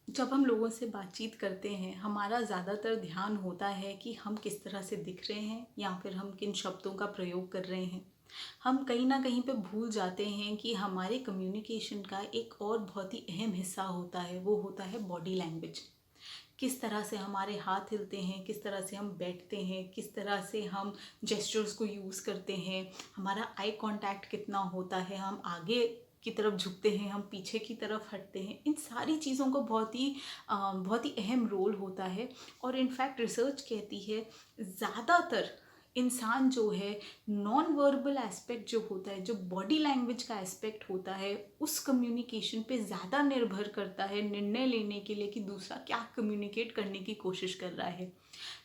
जब हम लोगों से बातचीत करते हैं, हमारा ज़्यादातर ध्यान होता है कि हम किस तरह से दिख रहे हैं या फिर हम किन शब्दों का प्रयोग कर रहे हैं। हम कहीं ना कहीं पे भूल जाते हैं कि हमारे कम्युनिकेशन का एक और बहुत ही अहम हिस्सा होता है, वो होता है बॉडी लैंग्वेज। किस तरह से हमारे हाथ हिलते हैं, किस तरह से हम बैठते हैं, किस तरह से हम जेस्चर्स को यूज़ करते हैं, हमारा आई कांटेक्ट कितना होता है, हम आगे की तरफ झुकते हैं, हम पीछे की तरफ हटते हैं। इन सारी चीज़ों को बहुत ही अहम रोल होता है। और इनफैक्ट रिसर्च कहती है ज़्यादातर इंसान जो है नॉन वर्बल एस्पेक्ट जो होता है, जो बॉडी लैंग्वेज का एस्पेक्ट होता है, उस कम्युनिकेशन पे ज़्यादा निर्भर करता है निर्णय लेने के लिए कि दूसरा क्या कम्युनिकेट करने की कोशिश कर रहा है।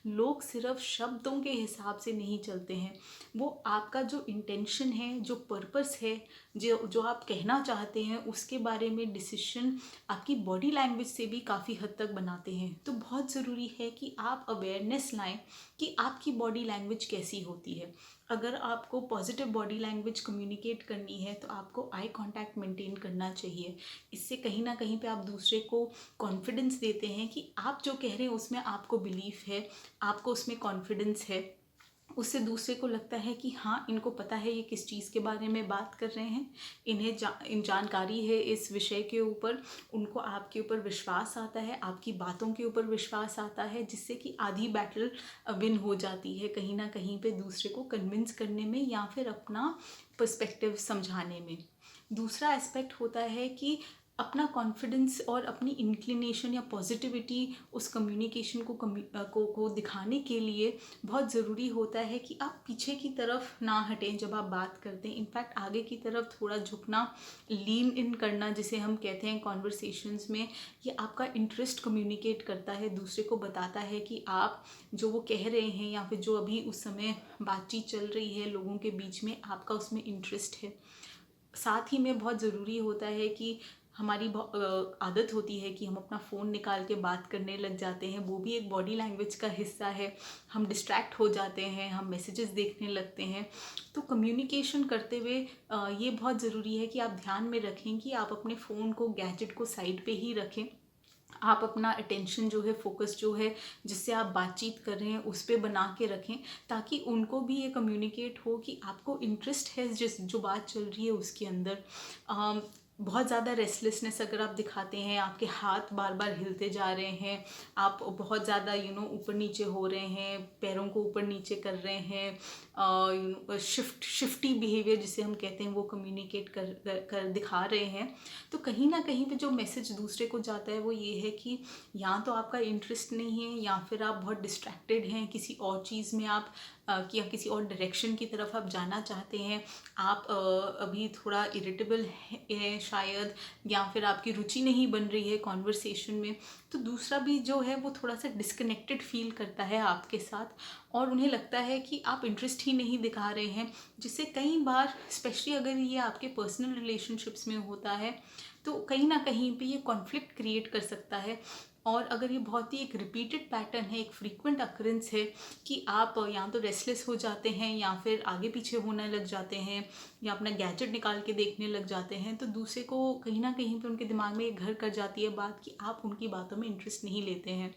लोग सिर्फ शब्दों के हिसाब से नहीं चलते हैं, वो आपका जो इंटेंशन है, जो पर्पस है, जो जो आप कहना चाहते हैं, उसके बारे में डिसीजन आपकी बॉडी लैंग्वेज से भी काफ़ी हद तक बनाते हैं। तो बहुत ज़रूरी है कि आप अवेयरनेस लाएं कि आपकी बॉडी लैंग्वेज कैसी होती है। अगर आपको पॉजिटिव बॉडी लैंग्वेज कम्युनिकेट करनी है तो आपको आई कांटेक्ट मेंटेन करना चाहिए। इससे कहीं ना कहीं पे आप दूसरे को कॉन्फिडेंस देते हैं कि आप जो कह रहे हैं उसमें आपको बिलीफ है, आपको उसमें कॉन्फिडेंस है। उससे दूसरे को लगता है कि हाँ, इनको पता है ये किस चीज़ के बारे में बात कर रहे हैं, इन जानकारी है इस विषय के ऊपर। उनको आपके ऊपर विश्वास आता है, आपकी बातों के ऊपर विश्वास आता है, जिससे कि आधी बैटल विन हो जाती है कहीं ना कहीं पे दूसरे को कन्विंस करने में या फिर अपना पर्सपेक्टिव समझाने में। दूसरा एस्पेक्ट होता है कि अपना कॉन्फिडेंस और अपनी इंक्लिनेशन या पॉजिटिविटी उस कम्युनिकेशन को दिखाने के लिए बहुत ज़रूरी होता है कि आप पीछे की तरफ ना हटें जब आप बात करते हैं। इनफैक्ट आगे की तरफ थोड़ा झुकना, लीन इन करना जिसे हम कहते हैं कॉन्वर्सेशंस में, ये आपका इंटरेस्ट कम्युनिकेट करता है, दूसरे को बताता है कि आप जो वो कह रहे हैं या फिर जो अभी उस समय बातचीत चल रही है लोगों के बीच में, आपका उसमें इंटरेस्ट है। साथ ही में बहुत ज़रूरी होता है कि हमारी आदत होती है कि हम अपना फ़ोन निकाल के बात करने लग जाते हैं, वो भी एक बॉडी लैंग्वेज का हिस्सा है। हम डिस्ट्रैक्ट हो जाते हैं, हम मैसेजेस देखने लगते हैं। तो कम्युनिकेशन करते हुए ये बहुत ज़रूरी है कि आप ध्यान में रखें कि आप अपने फ़ोन को, गैजेट को साइड पे ही रखें। आप अपना अटेंशन जो है, फोकस जो है जिससे आप बातचीत कर रहे हैं उस पर बना के रखें, ताकि उनको भी ये कम्युनिकेट हो कि आपको इंटरेस्ट है जिस जो बात चल रही है उसके अंदर। बहुत ज़्यादा रेस्टलेसनेस अगर आप दिखाते हैं, आपके हाथ बार बार हिलते जा रहे हैं, आप बहुत ज़्यादा ऊपर नीचे हो रहे हैं, पैरों को ऊपर नीचे कर रहे हैं, शिफ्टी बिहेवियर जिसे हम कहते हैं वो कम्युनिकेट कर दिखा रहे हैं, तो कहीं ना कहीं पे जो मैसेज दूसरे को जाता है वो ये है कि या तो आपका इंटरेस्ट नहीं है या फिर आप बहुत डिस्ट्रैक्टेड हैं किसी और चीज़ में, आप या किसी और डायरेक्शन की तरफ आप जाना चाहते हैं, आप अभी थोड़ा इरिटेबल है शायद, या फिर आपकी रुचि नहीं बन रही है कॉन्वर्सेशन में। तो दूसरा भी जो है वो थोड़ा सा डिस्कनेक्टेड फील करता है आपके साथ, और उन्हें लगता है कि आप इंटरेस्ट ही नहीं दिखा रहे हैं, जिससे कई बार, स्पेशली अगर ये आपके पर्सनल रिलेशनशिप्स में होता है, तो कहीं ना कहीं पे ये कॉन्फ्लिक्ट क्रिएट कर सकता है। और अगर ये बहुत ही एक रिपीटेड पैटर्न है, एक फ्रीक्वेंट अकरेंस है कि आप या तो रेस्टलेस हो जाते हैं या फिर आगे पीछे होने लग जाते हैं या अपना गैजेट निकाल के देखने लग जाते हैं, तो दूसरे को कहीं ना कहीं पे उनके दिमाग में ये घर कर जाती है बात कि आप उनकी बातों में इंटरेस्ट नहीं लेते हैं।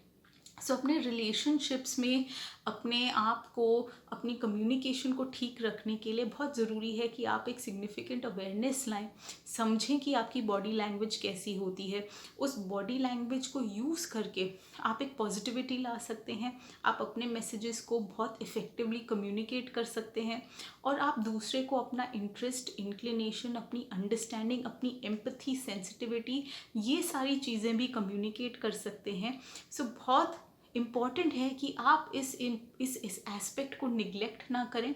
सो अपने रिलेशनशिप्स में अपने आप को, अपनी कम्युनिकेशन को ठीक रखने के लिए बहुत ज़रूरी है कि आप एक सिग्निफिकेंट अवेयरनेस लाएं, समझें कि आपकी बॉडी लैंग्वेज कैसी होती है। उस बॉडी लैंग्वेज को यूज़ करके आप एक पॉजिटिविटी ला सकते हैं, आप अपने मैसेजेस को बहुत इफ़ेक्टिवली कम्युनिकेट कर सकते हैं, और आप दूसरे को अपना इंटरेस्ट, इंक्लिनेशन, अपनी अंडरस्टैंडिंग, अपनी एम्पथी, सेंसिटिविटी, ये सारी चीज़ें भी कम्युनिकेट कर सकते हैं। सो बहुत इम्पॉर्टेंट है कि आप इस एस्पेक्ट को निगलेक्ट ना करें।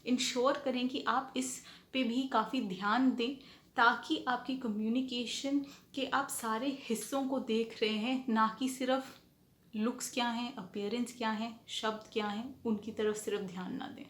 इंश्योर करें कि आप इस पे भी काफ़ी ध्यान दें, ताकि आपकी कम्युनिकेशन के आप सारे हिस्सों को देख रहे हैं, ना कि सिर्फ लुक्स क्या हैं, अपीयरेंस क्या है, शब्द क्या हैं, उनकी तरफ सिर्फ ध्यान ना दें।